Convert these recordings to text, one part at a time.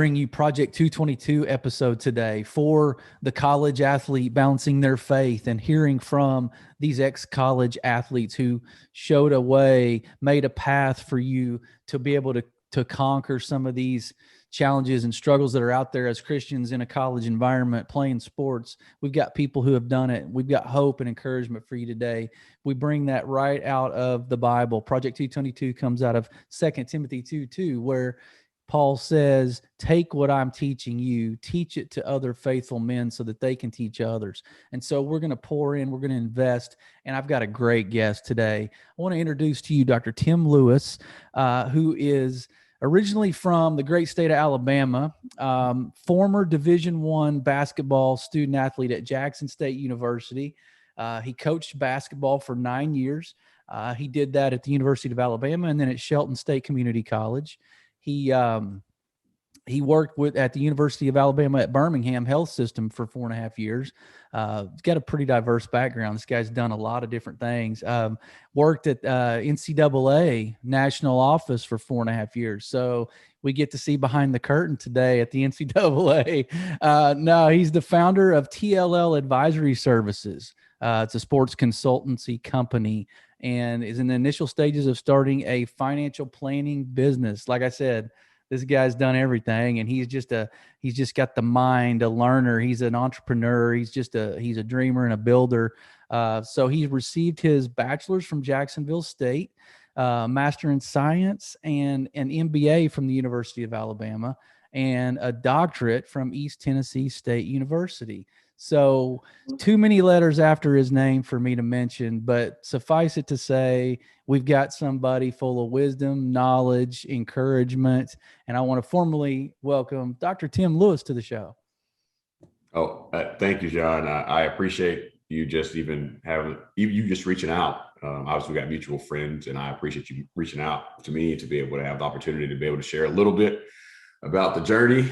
bring you Project 222 episode today for the college athlete balancing their faith and hearing from these ex-college athletes who showed a way, made a path for you to be able to conquer some of these challenges and struggles that are out there as Christians in a college environment playing sports. We've got people who have done it. We've got hope and encouragement for you today. We bring that right out of the Bible. Project 222 comes out of 2 Timothy 2:2, where Paul says, take what I'm teaching you, teach it to other faithful men so that they can teach others. And so we're going to pour in, we're going to invest. And I've got a great guest today. I want to introduce to you Dr. Tim Lewis, who is originally from the great state of Alabama, former Division I basketball student athlete at Jackson State University. He coached basketball for 9 years. He did that at the University of Alabama and then at Shelton State Community College. He worked at the University of Alabama at Birmingham Health System for 4.5 years. He's got a pretty diverse background. This guy's done a lot of different things. Worked at NCAA national office for 4.5 years. So we get to see behind the curtain today at the NCAA. No, he's the founder of TLL Advisory Services. It's a sports consultancy company and is in the initial stages of starting a financial planning business. Like I said, this guy's done everything, and he's just got the mind, a learner. He's an entrepreneur. He's a dreamer and a builder. So he received his bachelor's from Jacksonville State, master in science, and an MBA from the University of Alabama, and a doctorate from East Tennessee State University. So too many letters after his name for me to mention, but suffice it to say, we've got somebody full of wisdom, knowledge, encouragement, and I want to formally welcome Dr. Tim Lewis to the show. Oh, thank you, John. I appreciate you just even having you just reaching out. Obviously, we got mutual friends, and I appreciate you reaching out to me to be able to have the opportunity to be able to share a little bit about the journey.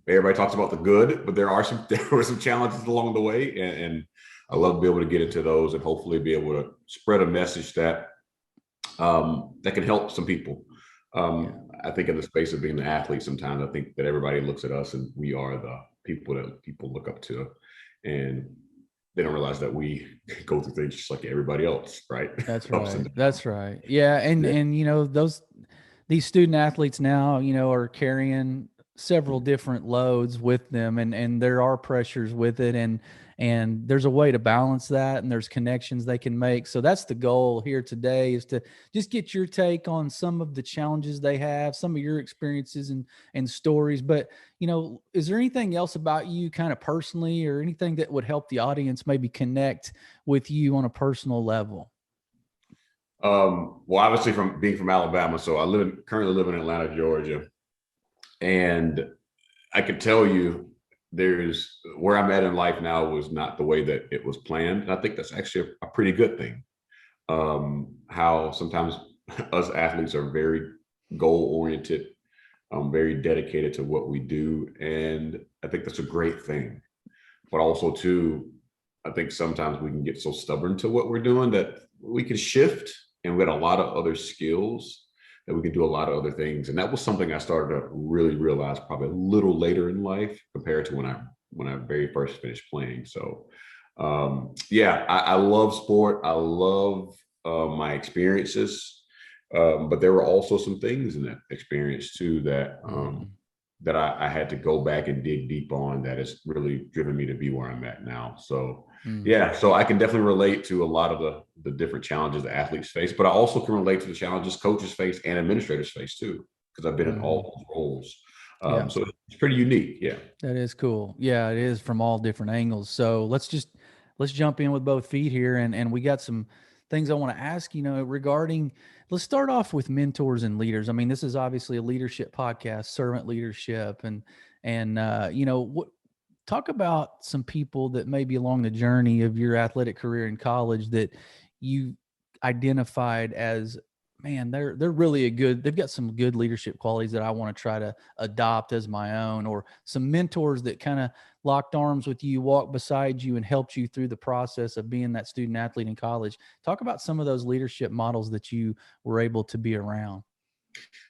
Everybody talks about the good, but there were some challenges along the way, and I love to be able to get into those and hopefully be able to spread a message that that can help some people. I think in the space of being an athlete, sometimes I think that everybody looks at us and we are the people that people look up to, and they don't realize that we go through things just like everybody else, right? That's right. That's right. Yeah, and you know these student athletes now, you know, are carrying several different loads with them, and there are pressures with it, and there's a way to balance that, and there's connections they can make. So that's the goal here today, is to just get your take on some of the challenges they have, some of your experiences and stories. But, you know, is there anything else about you kind of personally, or anything that would help the audience maybe connect with you on a personal level? Well, obviously from being from Alabama, so I currently live in Atlanta, Georgia, and I could tell you there's where I'm at in life now was not the way that it was planned. And I think that's actually a pretty good thing. How sometimes us athletes are very goal oriented, very dedicated to what we do, and I think that's a great thing. But also too, I think sometimes we can get so stubborn to what we're doing that we can shift, and we got a lot of other skills that we can do a lot of other things. And that was something I started to really realize probably a little later in life compared to when I very first finished playing. So yeah, I love sport. I love my experiences. But there were also some things in that experience too that that I had to go back and dig deep on, that has really driven me to be where I'm at now. So yeah, so I can definitely relate to a lot of the different challenges that athletes face, but I also can relate to the challenges coaches face and administrators face too, because I've been in all those roles. So it's pretty unique. Yeah. That is cool. Yeah, it is, from all different angles. So let's jump in with both feet here. And we got some things I want to ask, you know, regarding, let's start off with mentors and leaders. I mean, this is obviously a leadership podcast, servant leadership, and you know, talk about some people that may be along the journey of your athletic career in college that you identified as, man, they're really they've got some good leadership qualities that I want to try to adopt as my own, or some mentors that kind of locked arms with you, walked beside you, and helped you through the process of being that student athlete in college. Talk about some of those leadership models that you were able to be around.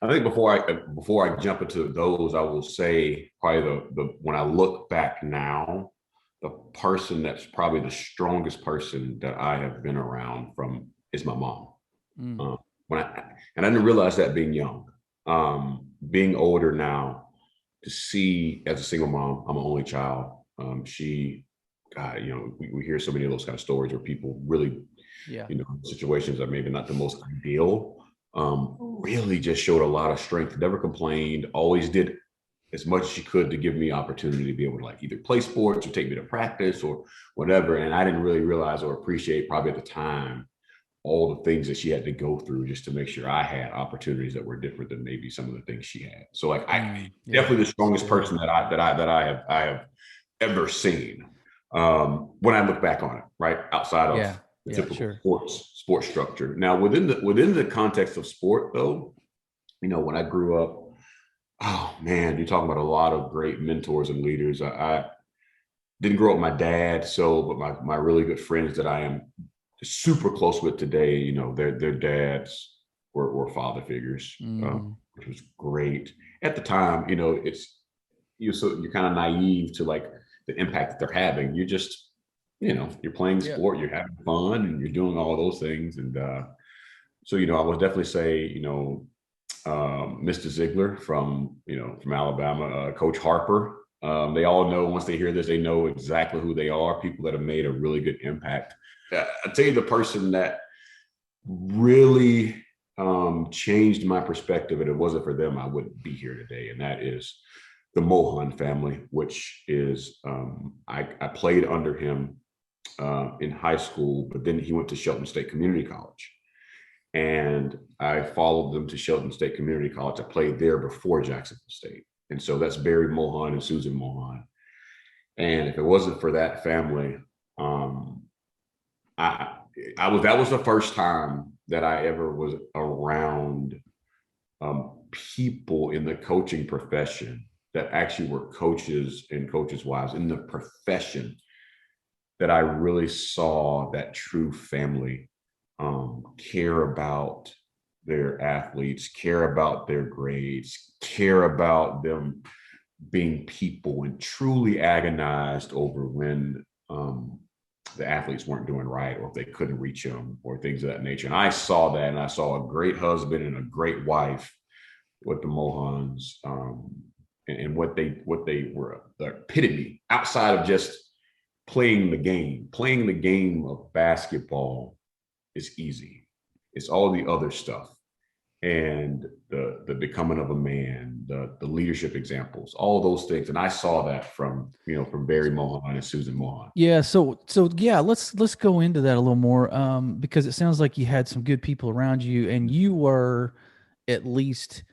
I think before I jump into those, I will say probably the when I look back now, the person that's probably the strongest person that I have been around from is my mom. Mm. Um, and I didn't realize that being young, being older now, to see as a single mom, I'm an only child. She, God, we hear so many of those kind of stories where people really, Yeah. situations are maybe not the most ideal. Really just showed a lot of strength, never complained, always did as much as she could to give me opportunity to be able to like either play sports or take me to practice or whatever. And I didn't really realize or appreciate probably at the time all the things that she had to go through just to make sure I had opportunities that were different than maybe some of the things she had. So like I Yeah. definitely the strongest person that I have ever seen. When I look back on it, right outside of the typical sure. sports structure. Now within the context of sport, though, when I grew up, oh man, you're talking about a lot of great mentors and leaders. I didn't grow up with my dad, but my really good friends that I am super close with today, their dads were father figures, which was great at the time. You're kind of naive to like the impact that they're having. You're just, you're playing sport, you're having fun, and you're doing all those things. And so, I would definitely say, Mr. Ziegler from Alabama, Coach Harper. They all know once they hear this, they know exactly who they are. People that have made a really good impact. I'll tell you the person that really changed my perspective, and it wasn't for them, I wouldn't be here today. And that is the Mohan family, which is I played under him in high school, but then he went to Shelton State Community College. And I followed them to Shelton State Community College. I played there before Jacksonville State. And so that's Barry Mohan and Susan Mohan. And if it wasn't for that family, that was the first time that I ever was around people in the coaching profession that actually were coaches and coaches' wives in the profession, that I really saw that true family care about their athletes, care about their grades, care about them being people, and truly agonized over when the athletes weren't doing right or if they couldn't reach them or things of that nature. And I saw that, and I saw a great husband and a great wife with the Mohans, and what they were, the epitome outside of just playing the game. Playing the game of basketball is easy. It's all the other stuff, and the becoming of a man, the leadership examples, all those things. And I saw that from Barry Mohan and Susan Mohan. Yeah. So yeah, let's go into that a little more, because it sounds like you had some good people around you, and you were at least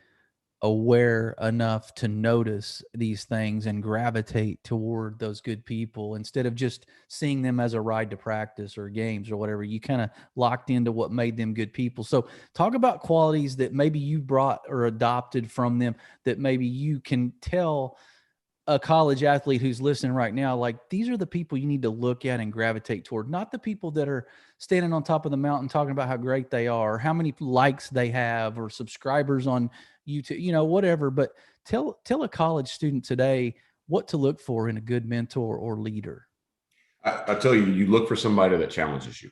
aware enough to notice these things and gravitate toward those good people instead of just seeing them as a ride to practice or games or whatever. You kind of locked into what made them good people. So talk about qualities that maybe you brought or adopted from them that maybe you can tell a college athlete who's listening right now, like, these are the people you need to look at and gravitate toward, not the people that are standing on top of the mountain talking about how great they are, or how many likes they have or subscribers on YouTube, whatever. But tell a college student today what to look for in a good mentor or leader. I tell you, you look for somebody that challenges you,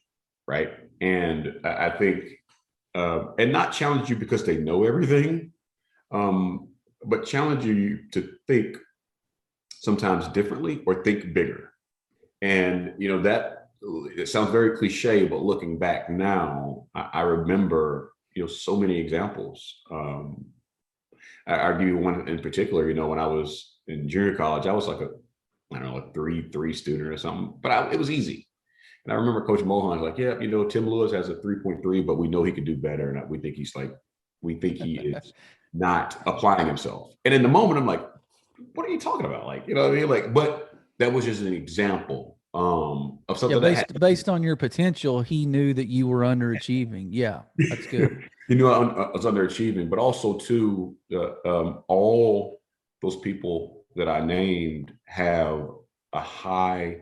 right? And I think, and not challenge you because they know everything, but challenge you to think sometimes differently or think bigger. And that it sounds very cliche, but looking back now, I remember so many examples. I'll give you one in particular. When I was in junior college, I was like a 3.3 student or something, but it was easy. And I remember Coach Mohan was like, yeah, Tim Lewis has a 3.3, but we know he could do better. And we think he is not applying himself. And in the moment, I'm like, what are you talking about? Like, what I mean? Like, but that was just an example of something based on your potential. He knew that you were underachieving. Yeah, that's good. I was underachieving, but also too, all those people that I named have a high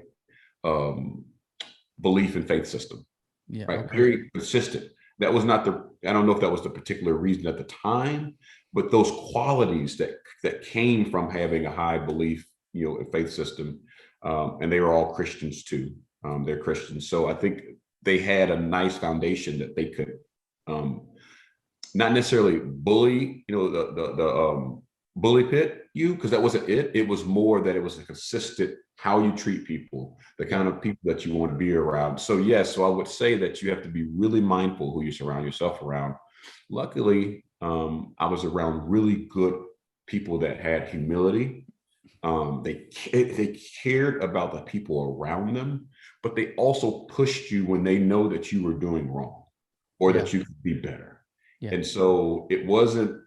belief in faith system. Yeah, right. Okay. Very consistent. That was not I don't know if that was the particular reason at the time, but those qualities that came from having a high belief, faith system, and they were all Christians too. They're Christians, so I think they had a nice foundation that they could not necessarily bully, the bully pit you, because that wasn't it. It was more that it was a consistent how you treat people, the kind of people that you want to be around. So yes, so I would say that you have to be really mindful who you surround yourself around. Luckily, I was around really good people that had humility. They cared about the people around them, but they also pushed you when they know that you were doing wrong or that you could be better. Yeah. And so it wasn't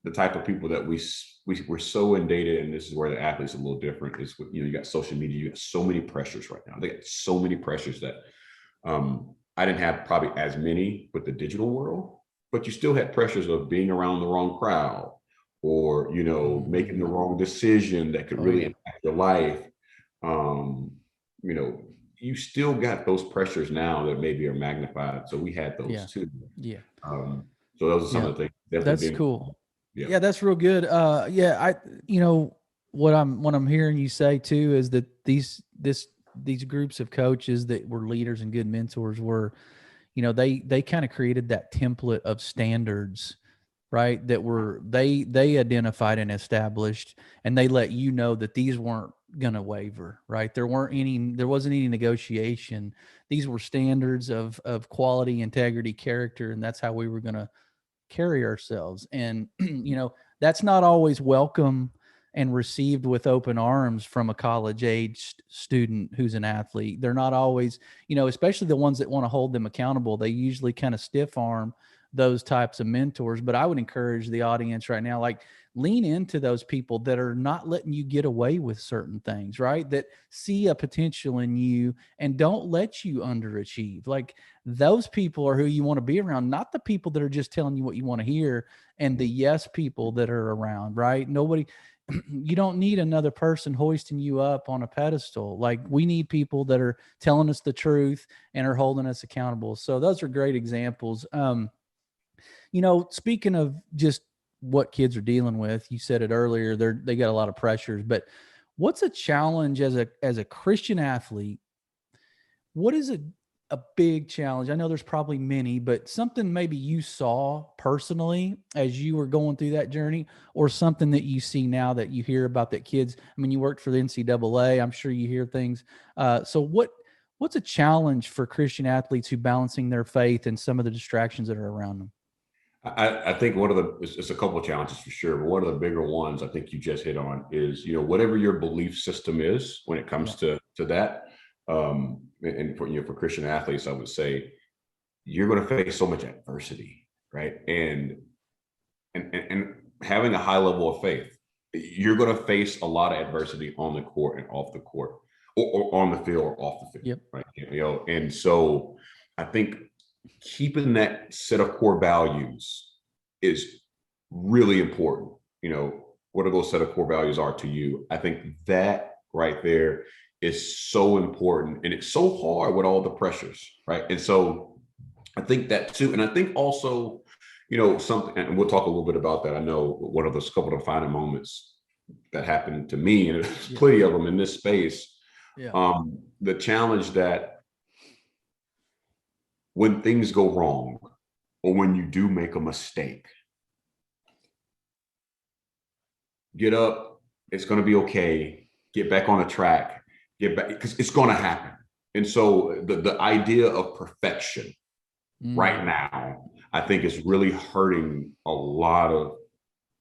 the type of people that we're so inundated, and this is where the athlete's a little different, is you got social media, you got so many pressures right now. They got so many pressures that I didn't have probably as many with the digital world, but you still had pressures of being around the wrong crowd or, making the wrong decision that could really impact your life. You still got those pressures now that maybe are magnified. So we had those too. Yeah. So those are some of the things. That's cool. Yeah, that's real good. What I'm hearing you say too is that these groups of coaches that were leaders and good mentors were, they kind of created that template of standards, right? That were they identified and established, and they let you know that these weren't gonna waver, right? There wasn't any negotiation. These were standards of quality, integrity, character, and that's how we were gonna carry ourselves. And that's not always welcome and received with open arms from a college aged student who's an athlete. They're not always, especially the ones that want to hold them accountable. They usually kind of stiff arm those types of mentors. But I would encourage the audience right now, like, lean into those people that are not letting you get away with certain things, right? That see a potential in you and don't let you underachieve. Like, those people are who you want to be around, not the people that are just telling you what you want to hear and the yes people that are around, right? You don't need another person hoisting you up on a pedestal. Like, we need people that are telling us the truth and are holding us accountable. So those are great examples. Speaking of just what kids are dealing with, you said it earlier, they got a lot of pressures, but what's a challenge as a Christian athlete? What is a big challenge? I know there's probably many, but something maybe you saw personally as you were going through that journey, or something that you see now that you hear about that kids, I mean, you worked for the NCAA, I'm sure you hear things. So what's a challenge for Christian athletes who balancing their faith and some of the distractions that are around them? I think it's a couple of challenges for sure, but one of the bigger ones I think you just hit on is, whatever your belief system is when it comes to that, and for Christian athletes, I would say you're going to face so much adversity, right? And having a high level of faith, you're going to face a lot of adversity on the court and off the court, or on the field or off the field, right? And so I think keeping that set of core values is really important. What are those set of core values are to you? I think that right there is so important, and it's so hard with all the pressures, right? And so I think that too, and I think also, something, and we'll talk a little bit about that. I know one of those couple of defining moments that happened to me, and there's plenty of them in this space. The challenge that when things go wrong, or when you do make a mistake, get up, it's going to be okay, get back on the track, get back, because it's going to happen. And so the idea of perfection right now, I think, is really hurting a lot of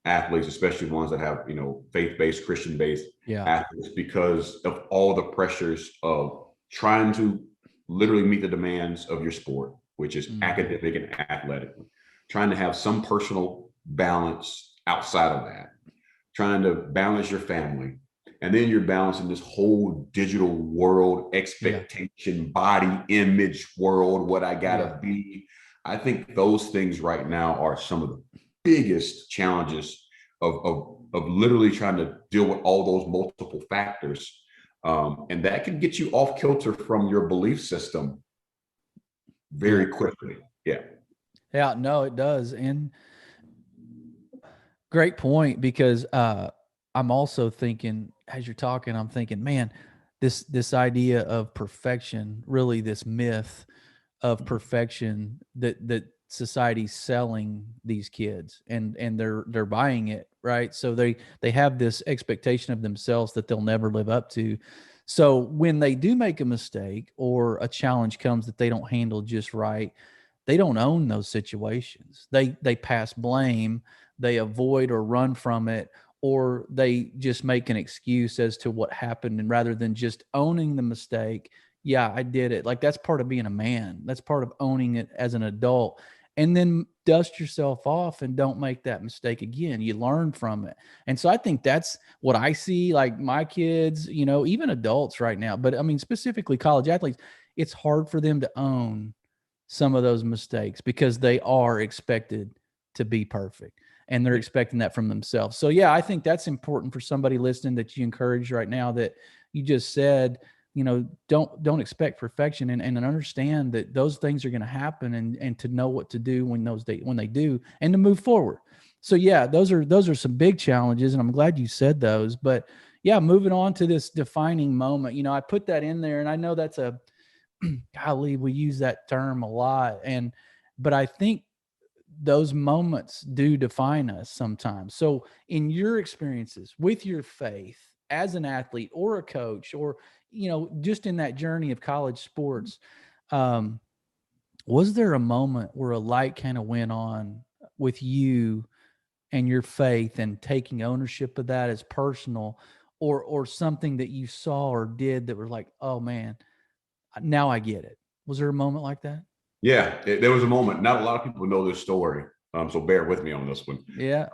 athletes, especially ones that have, faith-based, Christian-based athletes, because of all the pressures of trying to literally meet the demands of your sport, which is academic and athletic, trying to have some personal balance outside of that, trying to balance your family. And then you're balancing this whole digital world, expectation, body image world, what I gotta be. I think those things right now are some of the biggest challenges of literally trying to deal with all those multiple factors. And that can get you off kilter from your belief system very quickly. Yeah. Yeah, no, it does. And great point, because I'm also thinking, as you're talking, I'm thinking, man, this idea of perfection, really this myth of perfection that society's selling these kids, and they're buying it, right? So they have this expectation of themselves that they'll never live up to. So when they do make a mistake or a challenge comes that they don't handle just right, they don't own those situations. They pass blame, they avoid or run from it, or they just make an excuse as to what happened, and rather than just owning the mistake, yeah, I did it. Like, that's part of being a man. That's part of owning it as an adult. And then dust yourself off and don't make that mistake again. You learn from it. And so I think that's what I see, like my kids, even adults right now, but I mean, specifically college athletes, it's hard for them to own some of those mistakes because they are expected to be perfect, and they're expecting that from themselves. So yeah, I think that's important for somebody listening, that you encourage right now, that you just said, don't expect perfection, and understand that those things are going to happen, and to know what to do when they do, and to move forward. So yeah, those are some big challenges, and I'm glad you said those. But yeah, moving on to this defining moment, I put that in there, and I know that's golly, we use that term a lot. But I think those moments do define us sometimes. So in your experiences with your faith as an athlete or a coach, or, just in that journey of college sports, um, was there a moment where a light kind of went on with you and your faith, and taking ownership of that as personal, or something that you saw or did that were like, oh man, now I get it? Was there a moment like that? Yeah, there was a moment. Not a lot of people know this story, so bear with me on this one. Yeah.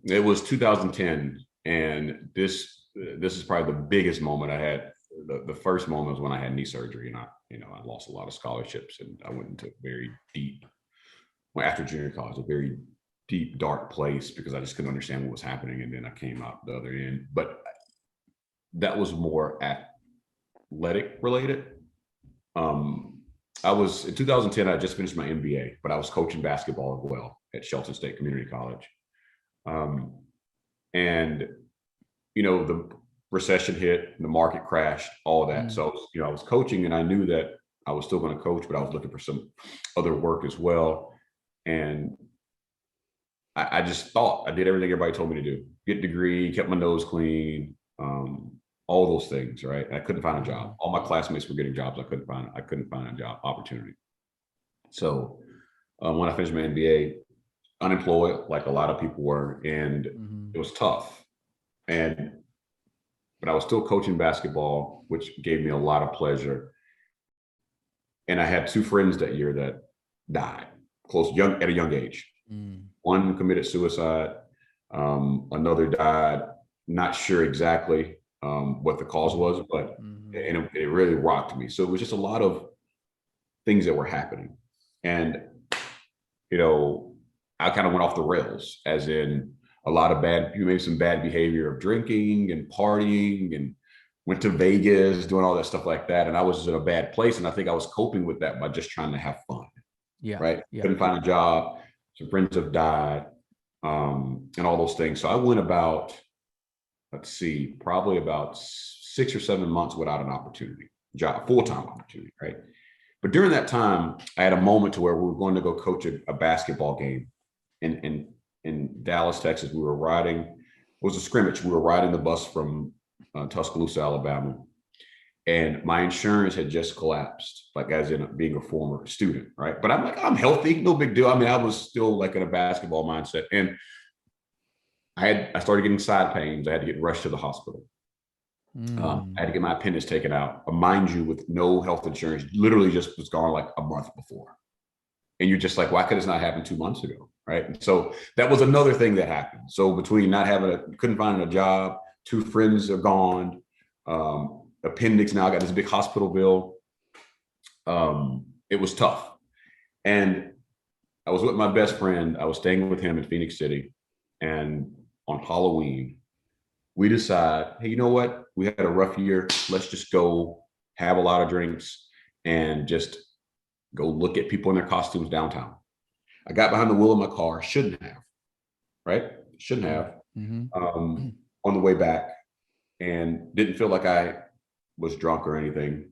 It was 2010, and this is probably the biggest moment I had. The first moment was when I had knee surgery, and I lost a lot of scholarships, and I went into a very deep, well, after junior college, a very deep, dark place, because I just couldn't understand what was happening, and then I came out the other end. But that was more athletic related. I was in 2010. I just finished my MBA, but I was coaching basketball as well at Shelton State Community College. And the recession hit, the market crashed, all of that. So I was coaching, and I knew that I was still going to coach, but I was looking for some other work as well. And I just thought I did everything everybody told me to do: get a degree, kept my nose clean, all those things, right? I couldn't find a job. All my classmates were getting jobs. I couldn't find a job opportunity. So when I finished my MBA, unemployed, like a lot of people were, and it was tough. But I was still coaching basketball, which gave me a lot of pleasure. And I had two friends that year that died at a young age. One committed suicide. Another died. Not sure exactly what the cause was, but it really rocked me. So it was just a lot of things that were happening. And, I kind of went off the rails, as in a lot of maybe some bad behavior of drinking and partying, and went to Vegas, doing all that stuff like that. And I was in a bad place. And I think I was coping with that by just trying to have fun. Yeah. Right. Yeah. Couldn't find a job. Some friends have died, and all those things. So I went about, probably about 6 or 7 months without an opportunity, full-time opportunity. Right. But during that time, I had a moment to where we were going to go coach a basketball game in Dallas, Texas. We were riding, it was a scrimmage. We were riding the bus from Tuscaloosa, Alabama. And my insurance had just collapsed, like as in being a former student, right? But I'm like, I'm healthy, no big deal. I mean, I was still like in a basketball mindset. And I started getting side pains. I had to get rushed to the hospital. I had to get my appendix taken out, mind you, with no health insurance. Literally just was gone like a month before. And you're just like, why could this not happen 2 months ago, right? And so that was another thing that happened. So between couldn't find a job, two friends are gone, appendix, now I got this big hospital bill. It was tough. And I was with my best friend. I was staying with him in Phoenix City. And on Halloween, we decide, hey, you know what? We had a rough year. Let's just go have a lot of drinks and just go look at people in their costumes downtown. I got behind the wheel of my car. Shouldn't have, right? Shouldn't have. Mm-hmm. On the way back, and didn't feel like I was drunk or anything.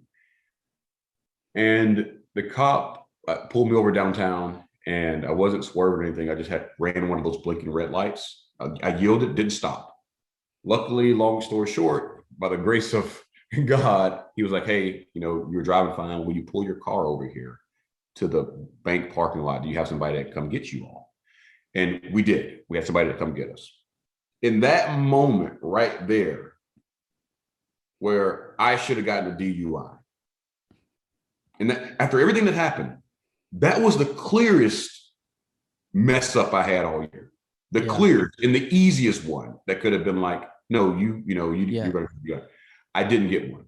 And the cop pulled me over downtown, and I wasn't swerving or anything. I just ran one of those blinking red lights. I yielded, didn't stop. Luckily, long story short, by the grace of God, he was like, "Hey, you were driving fine. Will you pull your car over here to the bank parking lot? Do you have somebody that come get you all?" And we did. We had somebody to come get us. In that moment right there, where I should have gotten a DUI, and that, after everything that happened, that was the clearest mess up I had all year. The clearest and the easiest one that could have been like, no, you're going to. I didn't get one.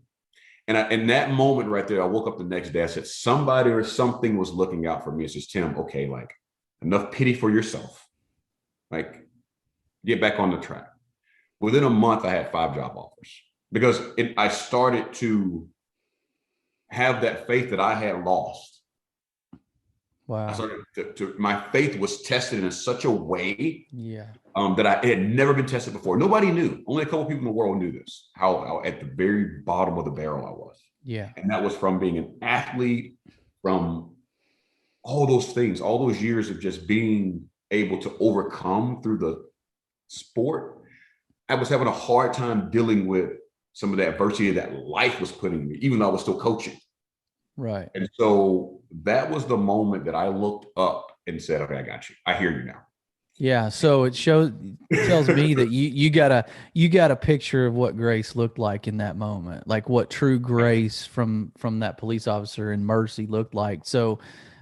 And in that moment right there, I woke up the next day. I said, somebody or something was looking out for me. It says, Tim, okay, like enough pity for yourself. Like, get back on the track. Within a month, I had 5 job offers because I started to have that faith that I had lost. Wow. I started my faith was tested in such a way Yeah. That it had never been tested before. Nobody knew. Only a couple people in the world knew this, how at the very bottom of the barrel I was. Yeah. And that was from being an athlete, from all those things, all those years of just being able to overcome through the sport. I was having a hard time dealing with some of the adversity that life was putting me, even though I was still coaching. Right. And so that was the moment that I looked up and said, okay, I got you. I hear you now. Yeah. So it tells me that you got a picture of what grace looked like in that moment, like what true grace from that police officer and mercy looked like. So,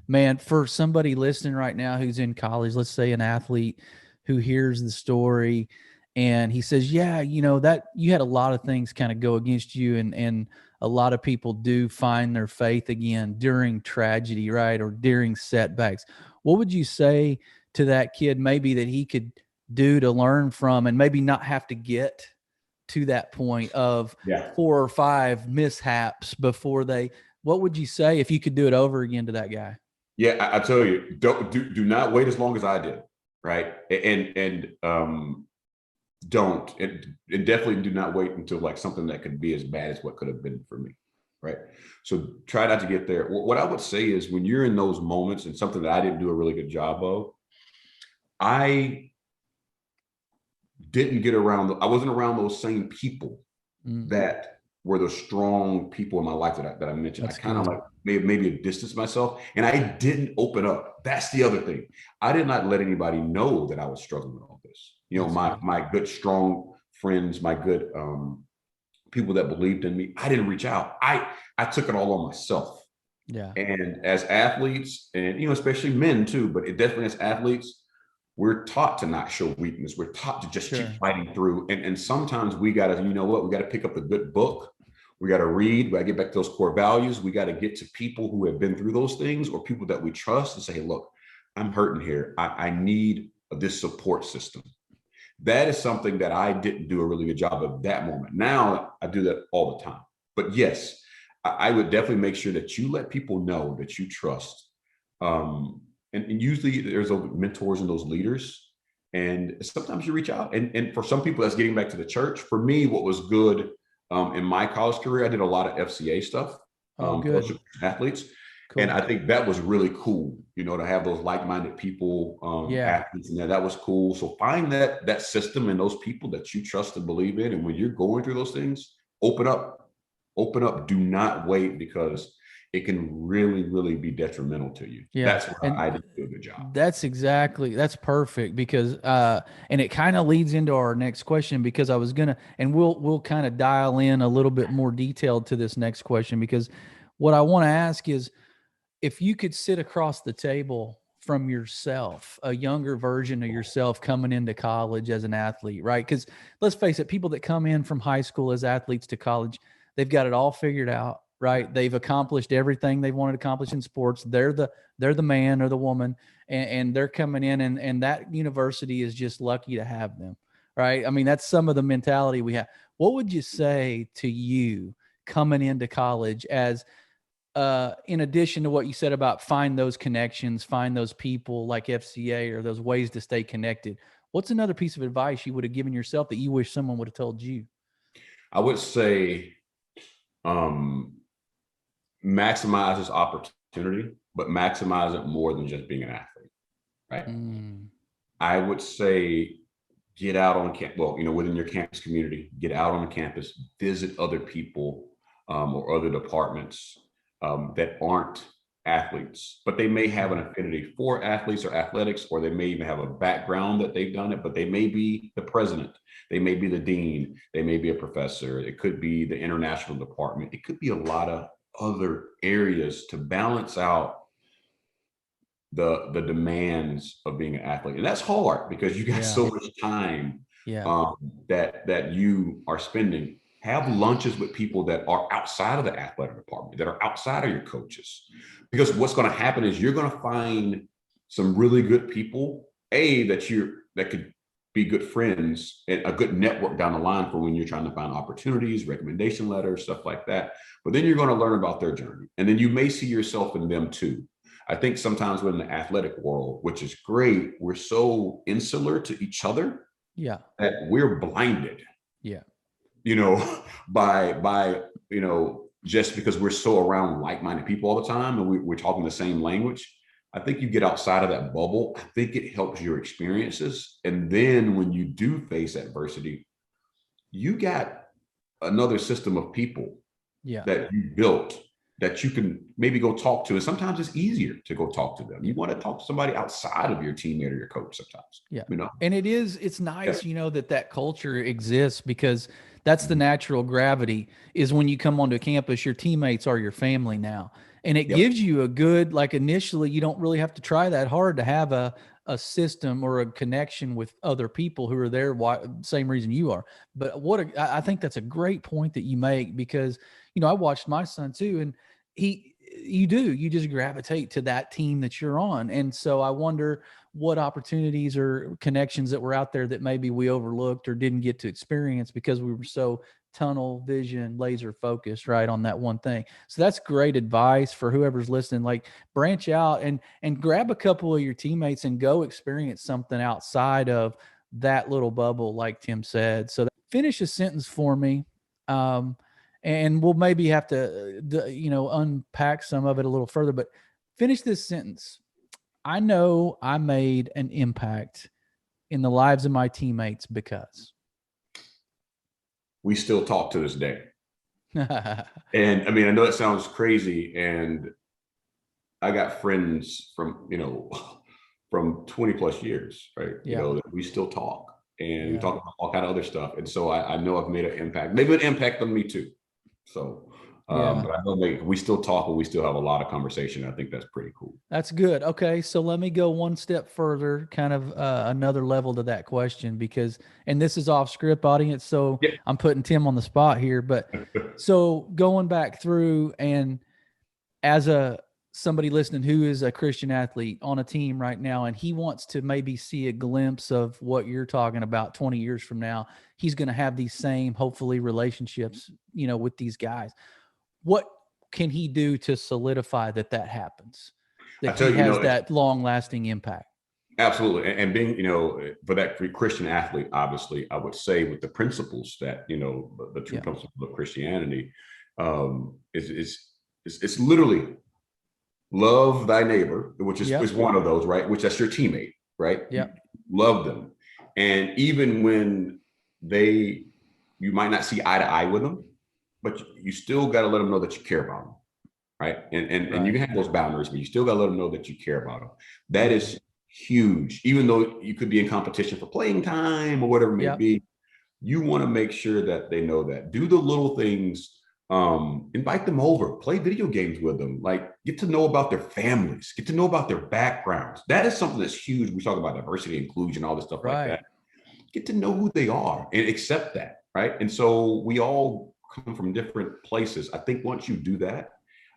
man, for somebody listening right now who's in college, let's say an athlete who hears the story and he says, yeah, that you had a lot of things kind of go against you, and a lot of people do find their faith again during tragedy, right? Or during setbacks. What would you say to that kid maybe that he could do to learn from and maybe not have to get to that point of 4 or 5 mishaps before what would you say if you could do it over again to that guy? Yeah, I tell you, do not wait as long as I did, right? And don't and definitely do not wait until like something that could be as bad as what could have been for me, right? So try not to get there. What I would say is when you're in those moments, and something that I didn't do a really good job of, I wasn't around those same people that were the strong people in my life that I mentioned. That's I kind of like maybe distanced myself, and I didn't open up. That's the other thing. I did not let anybody know that I was struggling with all this. My good, strong friends, my good people that believed in me, I didn't reach out. I took it all on myself. Yeah. And as athletes, and especially men too, but definitely as athletes, we're taught to not show weakness. We're taught to just keep fighting through. And sometimes we got to, we got to pick up the good book. We got to read. We got to get back to those core values. We got to get to people who have been through those things, or people that we trust, and say, hey, look, I'm hurting here. I need this support system. That is something that I didn't do a really good job of that moment. Now I do that all the time. But yes, I would definitely make sure that you let people know that you trust. And usually there's those mentors and those leaders. And sometimes you reach out. And for some people, that's getting back to the church. For me, what was good in my college career, I did a lot of FCA stuff, good. Athletes. Cool. And I think that was really cool, to have those like-minded people, athletes in there. That was cool. So find that system and those people that you trust and believe in. And when you're going through those things, open up. Do not wait, because it can really, really be detrimental to you. Yeah. That's why I didn't do a good job. That's perfect, because, and it kind of leads into our next question, because I was and we'll kind of dial in a little bit more detailed to this next question, because what I want to ask is, if you could sit across the table from yourself, a younger version of yourself coming into college as an athlete, right? Because let's face it, people that come in from high school as athletes to college, they've got it all figured out, right? They've accomplished everything they wanted to accomplish in sports. They're the man or the woman, and they're coming in, and that university is just lucky to have them, right? I mean, that's some of the mentality we have. What would you say to you coming into college as in addition to what you said about find those connections, find those people like FCA or those ways to stay connected, what's another piece of advice you would have given yourself that you wish someone would have told you? I would say maximize this opportunity, but maximize it more than just being an athlete, right? I would say get out on campus, well, within your campus community, get out on campus, visit other people or other departments that aren't athletes, but they may have an affinity for athletes or athletics, or they may even have a background that they've done it, but they may be the president, they may be the dean, they may be a professor, it could be the international department, it could be a lot of other areas to balance out the demands of being an athlete. And that's hard because you got so much time that you are spending. Have lunches with people that are outside of the athletic department, that are outside of your coaches. Because what's going to happen is you're going to find some really good people, that could be good friends and a good network down the line for when you're trying to find opportunities, recommendation letters, stuff like that. But then you're going to learn about their journey. And then you may see yourself in them too. I think sometimes within the athletic world, which is great, we're so insular to each other that we're blinded. By just because we're so around like-minded people all the time and we're talking the same language. I think you get outside of that bubble. I think it helps your experiences. And then when you do face adversity, you got another system of people that you built that you can maybe go talk to. And sometimes it's easier to go talk to them. You want to talk to somebody outside of your teammate or your coach sometimes. And it's nice, that culture exists, because that's the natural gravity is when you come onto campus, your teammates are your family now. And it gives you a good, initially, you don't really have to try that hard to have a system or a connection with other people who are there, same reason you are. But I think that's a great point that you make, because, I watched my son too, and you just gravitate to that team that you're on. And so I wonder what opportunities or connections that were out there that maybe we overlooked or didn't get to experience because we were so tunnel vision, laser focused, right, on that one thing. So that's great advice for whoever's listening. Branch out and grab a couple of your teammates and go experience something outside of that little bubble, like Tim said. So finish a sentence for me. And we'll maybe have to, unpack some of it a little further, but finish this sentence. I know I made an impact in the lives of my teammates because we still talk to this day. And I mean, I know it sounds crazy, and I got friends from 20 plus years, right? That we still talk, and we talk about all kind of other stuff. And so I know I've made an impact, maybe an impact on me too. So, but I know we still talk and we still have a lot of conversation. I think that's pretty cool. That's good. Okay. So let me go one step further, kind of another level to that question, and this is off script, audience. So I'm putting Tim on the spot here, but so going back through, and as somebody listening who is a Christian athlete on a team right now, and he wants to maybe see a glimpse of what you're talking about 20 years from now, he's going to have these same, hopefully, relationships, with these guys. What can he do to solidify that happens? That he has that long-lasting impact? Absolutely. And being, for that Christian athlete, obviously, I would say with the principles that, the true principles of Christianity, it's literally love thy neighbor, which is one of those, right? Which that's your teammate, right? Yeah. Love them. And even when you might not see eye to eye with them, but you still got to let them know that you care about them, right? And you can have those boundaries, but you still got to let them know that you care about them. That is huge. Even though you could be in competition for playing time or whatever it may be, you want to make sure that they know that. Do the little things. Invite them over, play video games with them, get to know about their families, get to know about their backgrounds. That is something that's huge. We talk about diversity, inclusion, all this stuff like that. Get to know who they are and accept that, right? And so we all come from different places. I think once you do that,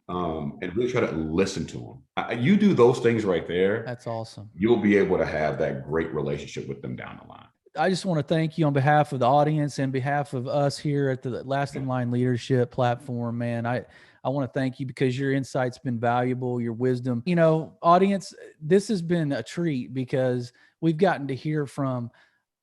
and really try to listen to them, you do those things right there. That's awesome. You'll be able to have that great relationship with them down the line. I just want to thank you on behalf of the audience and behalf of us here at the Last in Line Leadership platform, man. I want to thank you because your insight's been valuable, your wisdom. You know, audience, this has been a treat because we've gotten to hear from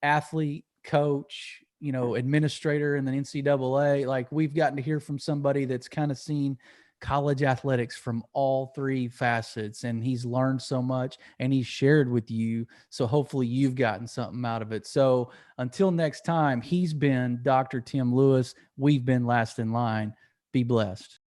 athlete, coach, you know, administrator in the NCAA. Like, we've gotten to hear from somebody that's kind of seen college athletics from all three facets, and he's learned so much and he's shared with you. So hopefully you've gotten something out of it. So until next time, he's been Dr. Tim Lewis. We've been Last in Line. Be blessed.